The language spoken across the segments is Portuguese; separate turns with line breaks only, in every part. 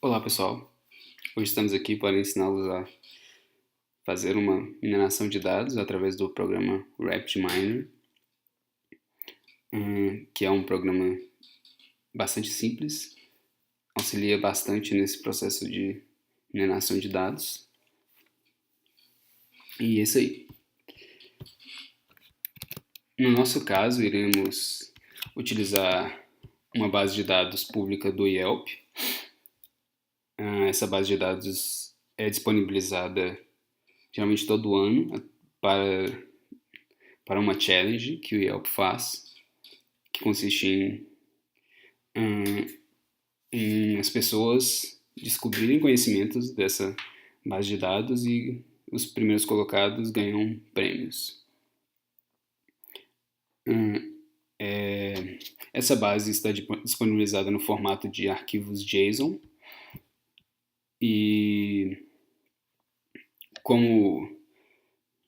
Olá pessoal, hoje estamos aqui para ensiná-los a fazer uma mineração de dados através do programa RapidMiner, que é um programa bastante simples, auxilia bastante nesse processo de mineração de dados. E é isso aí. No nosso caso, iremos utilizar uma base de dados pública do Yelp. Essa base de dados é disponibilizada geralmente todo ano para uma challenge que o Yelp faz, que consiste em as pessoas descobrirem conhecimentos dessa base de dados e os primeiros colocados ganham prêmios. Essa base está disponibilizada no formato de arquivos JSON e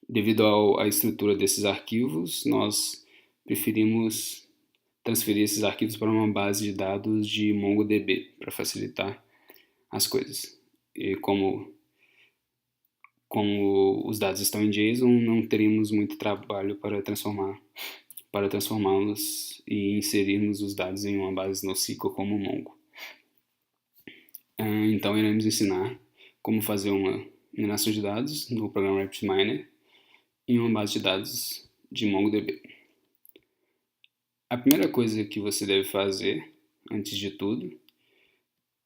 devido à estrutura desses arquivos, nós preferimos transferir esses arquivos para uma base de dados de MongoDB para facilitar as coisas. E como os dados estão em JSON, não teríamos muito trabalho para transformá-los e inserirmos os dados em uma base NoSQL como o Mongo. Então iremos ensinar como fazer uma mineração de dados no programa RapidMiner em uma base de dados de MongoDB. A primeira coisa que você deve fazer, antes de tudo,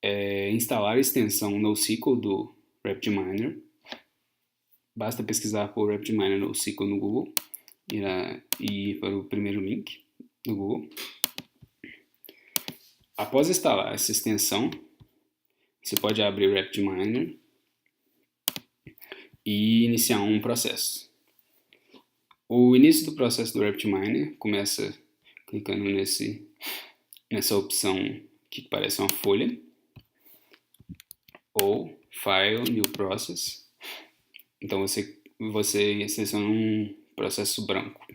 é instalar a extensão NoSQL do RapidMiner. Basta pesquisar por RapidMiner NoSQL no Google e ir para o primeiro link do Google. Após instalar essa extensão, você pode abrir o RapidMiner e iniciar um processo. O início do processo do RapidMiner começa clicando nessa opção que parece uma folha, ou File, New Process. Então você seleciona um processo branco.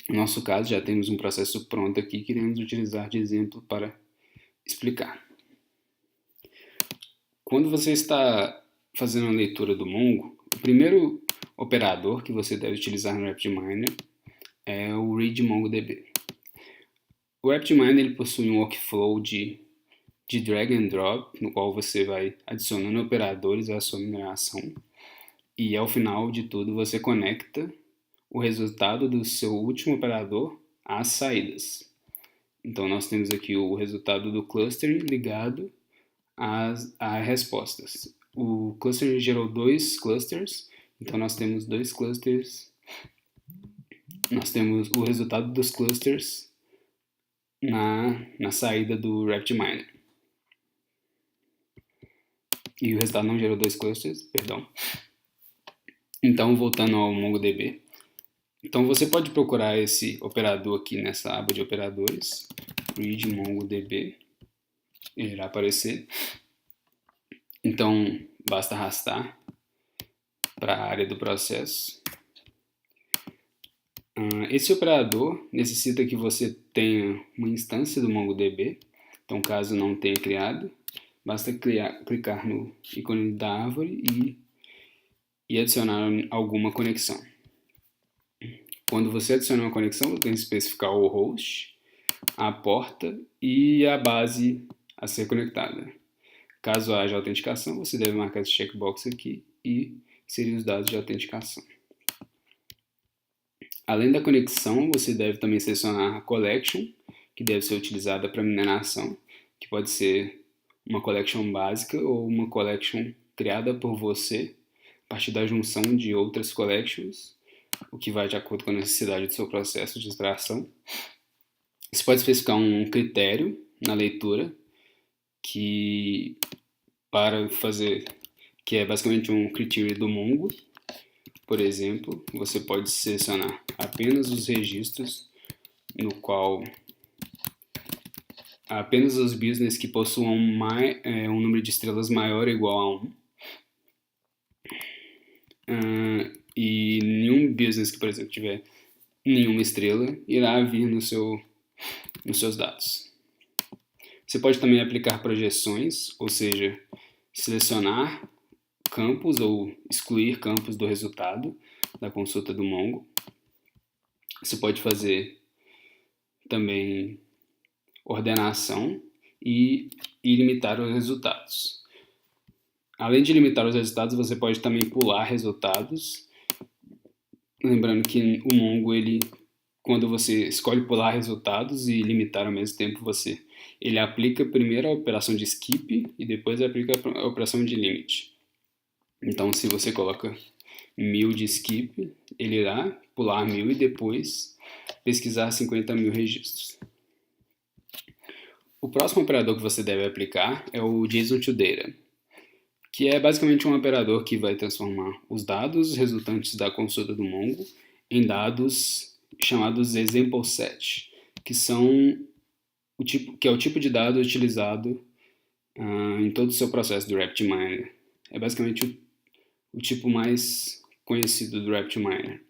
No nosso caso, já temos um processo pronto aqui que iremos utilizar de exemplo para explicar. Quando você está fazendo a leitura do Mongo, o primeiro operador que você deve utilizar no RapidMiner é o read MongoDB. O RapidMiner ele possui um workflow de drag and drop, no qual você vai adicionando operadores à sua mineração e ao final de tudo você conecta o resultado do seu último operador às saídas. Então nós temos aqui o resultado do clustering ligado às respostas. O clustering gerou 2 clusters, então nós temos 2 clusters. Nós temos o resultado dos clusters na saída do RapidMiner. E o resultado não gerou 2 clusters, perdão. Então, voltando ao MongoDB. Então, você pode procurar esse operador aqui nessa aba de operadores, read MongoDB, ele irá aparecer. Então, basta arrastar para a área do processo. Esse operador necessita que você tenha uma instância do MongoDB. Então, caso não tenha criado, basta clicar no ícone da árvore e adicionar alguma conexão. Quando você adiciona uma conexão, você tem que especificar o host, a porta e a base a ser conectada. Caso haja autenticação, você deve marcar esse checkbox aqui e inserir os dados de autenticação. Além da conexão, você deve também selecionar a collection, que deve ser utilizada para mineração, que pode ser uma collection básica ou uma collection criada por você a partir da junção de outras collections, o que vai de acordo com a necessidade do seu processo de extração. Você pode especificar um critério na leitura que é basicamente um critério do Mongo. Por exemplo, você pode selecionar apenas os registros no qual apenas os business que possuam um número de estrelas maior ou igual a 1. E nenhum business que, por exemplo, tiver nenhuma estrela irá vir nos seus dados. Você pode também aplicar projeções, ou seja, selecionar campos ou excluir campos do resultado da consulta do Mongo. Você pode fazer também ordenação e limitar os resultados. Além de limitar os resultados, você pode também pular resultados. Lembrando que o Mongo, quando você escolhe pular resultados e limitar ao mesmo tempo, ele aplica primeiro a operação de skip e depois aplica a operação de limit. Então, se você coloca 1000 de skip, ele irá pular 1000 e depois pesquisar 50.000 registros. O próximo operador que você deve aplicar é o JSON-to-Data, que é basicamente um operador que vai transformar os dados resultantes da consulta do Mongo em dados chamados example set, que é o tipo de dado utilizado em todo o seu processo do RapidMiner. É basicamente o tipo mais conhecido do RapidMiner.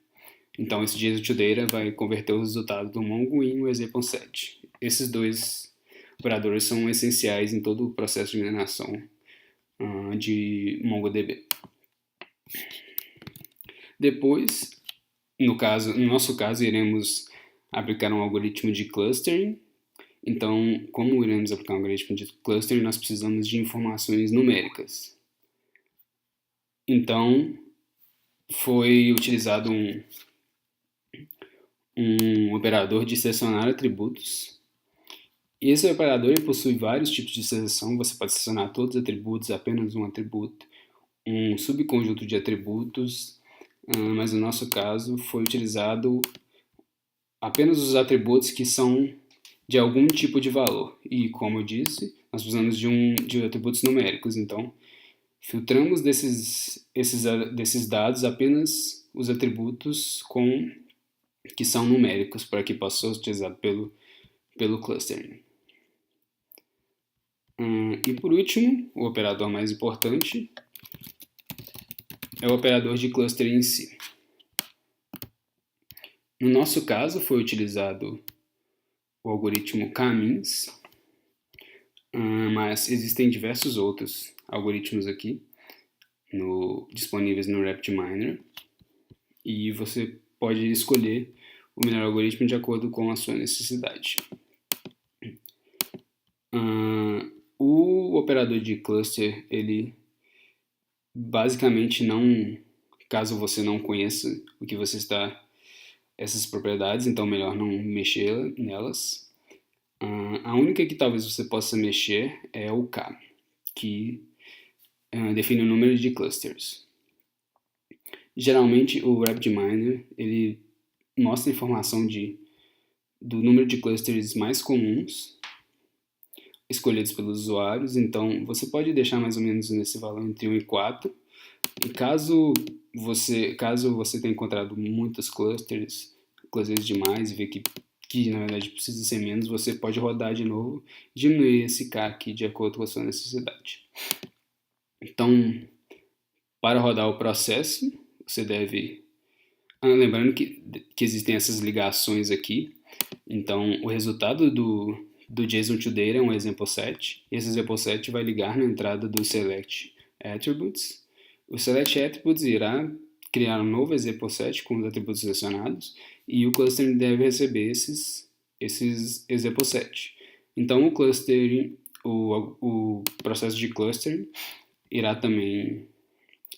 Então, esse JSON-to-Data vai converter o resultado do Mongo em um example set. Esses dois operadores são essenciais em todo o processo de mineração de MongoDB. Depois, no nosso caso, iremos aplicar um algoritmo de clustering. Então, como iremos aplicar um algoritmo de clustering, nós precisamos de informações numéricas. Então, foi utilizado um operador de selecionar atributos. E esse operador possui vários tipos de seleção. Você pode selecionar todos os atributos, apenas um atributo, um subconjunto de atributos, mas no nosso caso foi utilizado apenas os atributos que são de algum tipo de valor. E como eu disse, nós precisamos de atributos numéricos. Então, filtramos desses dados apenas os atributos que são numéricos para que possa ser utilizado pelo clustering. E por último, o operador mais importante é o operador de clustering em si. No nosso caso, foi utilizado o algoritmo K-means, mas existem diversos outros algoritmos aqui disponíveis no RapidMiner, e você pode escolher o melhor algoritmo de acordo com a sua necessidade. O operador de cluster, ele basicamente caso você não conheça essas propriedades, então melhor não mexer nelas. A única que talvez você possa mexer é o K, que define o número de clusters. Geralmente o RapidMiner ele mostra informação do número de clusters mais comuns escolhidos pelos usuários, então você pode deixar mais ou menos nesse valor entre 1 e 4. E caso você tenha encontrado muitos clusters demais e ver que na verdade precisa ser menos, você pode rodar de novo, diminuir esse K aqui de acordo com a sua necessidade. Então, para rodar o processo, você deve... lembrando que existem essas ligações aqui. Então, o resultado do JSON-to-Data é um example set. Esse example set vai ligar na entrada do select attributes. O select attributes irá criar um novo example set com os atributos selecionados e o clustering deve receber esses example set. Então, o processo de clustering irá também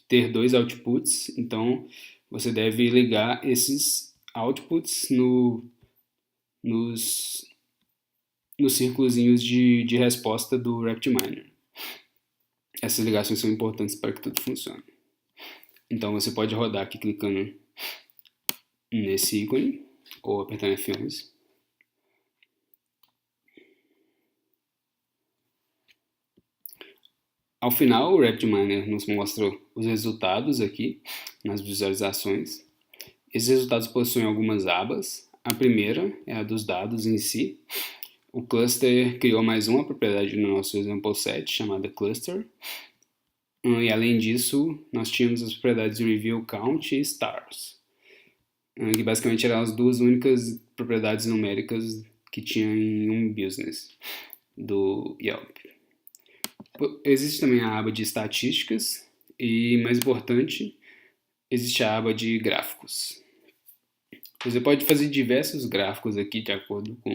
ter dois outputs. Então, você deve ligar esses outputs nos círculozinhos de resposta do RapidMiner. Essas ligações são importantes para que tudo funcione. Então você pode rodar aqui clicando nesse ícone ou apertando F11. Ao final, o RapidMiner nos mostra os resultados aqui nas visualizações. Esses resultados possuem algumas abas. A primeira é a dos dados em si. O cluster criou mais uma propriedade no nosso example set, chamada cluster. E além disso, nós tínhamos as propriedades Reveal Count e Stars, que basicamente eram as duas únicas propriedades numéricas que tinha em um business. do Yelp. Existe também a aba de estatísticas e, mais importante, existe a aba de gráficos. Você pode fazer diversos gráficos aqui de acordo com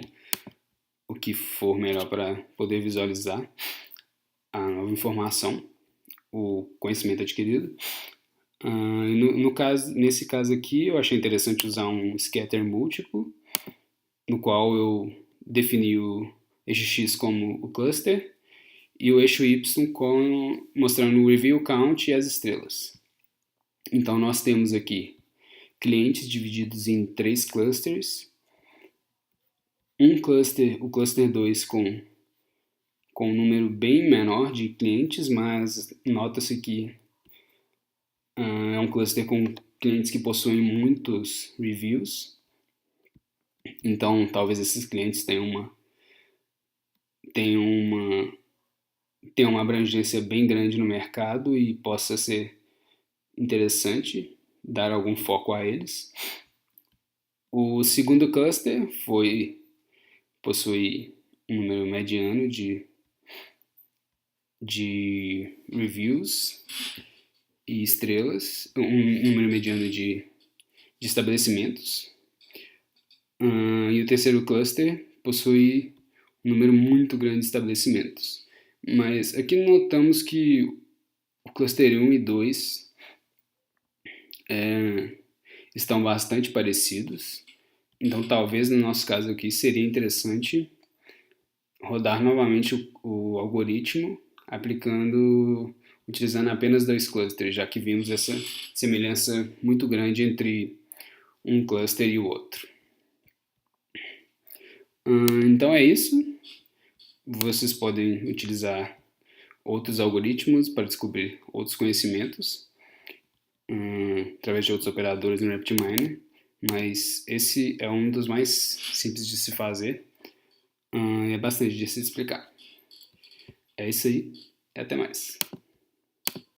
o que for melhor para poder visualizar a nova informação, o conhecimento adquirido. Nesse caso aqui, eu achei interessante usar um scatter múltiplo, no qual eu defini o eixo X como o cluster e o eixo Y mostrando o review count e as estrelas. Então nós temos aqui clientes divididos em 3 clusters, o cluster 2 com um número bem menor de clientes, mas nota-se que é um cluster com clientes que possuem muitos reviews, então talvez esses clientes tenham uma abrangência bem grande no mercado e possa ser interessante dar algum foco a eles. O segundo cluster possui um número mediano de reviews e estrelas, um número mediano de estabelecimentos. E o terceiro cluster possui um número muito grande de estabelecimentos. Mas aqui notamos que o cluster 1 e 2 estão bastante parecidos. Então talvez no nosso caso aqui seria interessante rodar novamente o algoritmo utilizando apenas 2 clusters, já que vimos essa semelhança muito grande entre um cluster e o outro. Então é isso. Vocês podem utilizar outros algoritmos para descobrir outros conhecimentos através de outros operadores no RapidMiner, mas esse é um dos mais simples de se fazer e é bastante de se explicar. É isso aí e até mais.